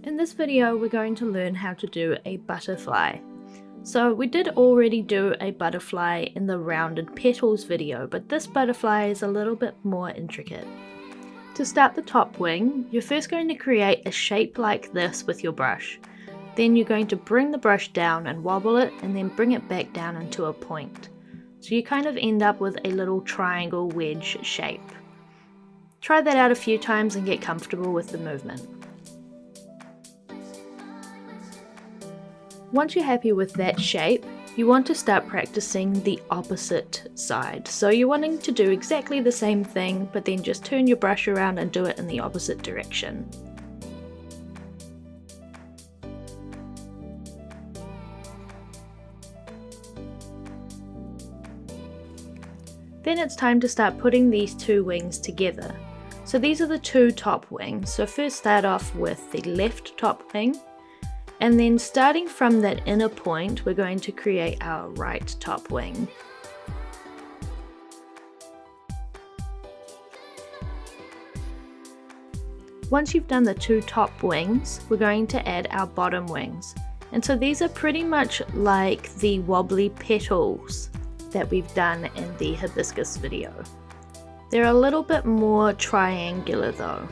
In this video, we're going to learn how to do a butterfly. So we did already do a butterfly in the rounded petals video, but this butterfly is a little bit more intricate. To start the top wing, you're first going to create a shape like this with your brush. Then you're going to bring the brush down and wobble it, and then bring it back down into a point. So you kind of end up with a little triangle wedge shape. Try that out a few times and get comfortable with the movement. Once you're happy with that shape, you want to start practicing the opposite side. So you're wanting to do exactly the same thing, but then just turn your brush around and do it in the opposite direction. Then it's time to start putting these two wings together. So these are the two top wings. So first start off with the left top wing. And then starting from that inner point, we're going to create our right top wing. Once you've done the two top wings, we're going to add our bottom wings. And so these are pretty much like the wobbly petals that we've done in the hibiscus video. They're a little bit more triangular though.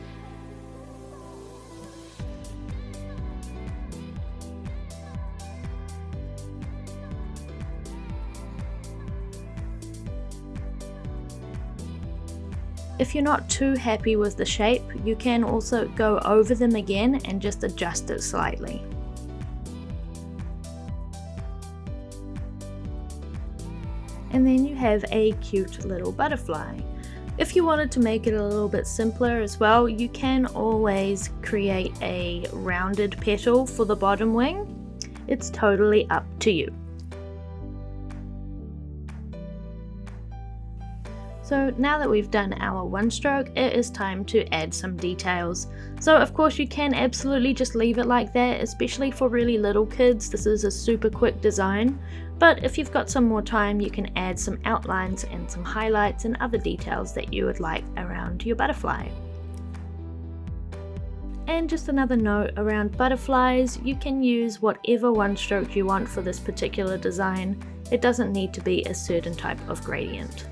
If you're not too happy with the shape, you can also go over them again and just adjust it slightly. And then you have a cute little butterfly. If you wanted to make it a little bit simpler as well, you can always create a rounded petal for the bottom wing. It's totally up to you. So now that we've done our one stroke, it is time to add some details. So of course you can absolutely just leave it like that, especially for really little kids. This is a super quick design, but if you've got some more time, you can add some outlines and some highlights and other details that you would like around your butterfly. And just another note around butterflies, you can use whatever one stroke you want for this particular design. It doesn't need to be a certain type of gradient.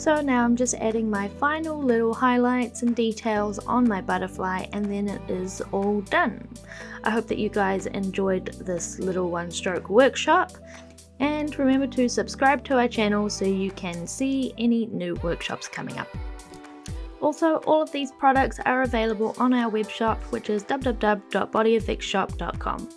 So now I'm just adding my final little highlights and details on my butterfly, and then it is all done. I hope that you guys enjoyed this little one-stroke workshop, and remember to subscribe to our channel so you can see any new workshops coming up. Also, all of these products are available on our web shop, which is www.bodyfxshop.com.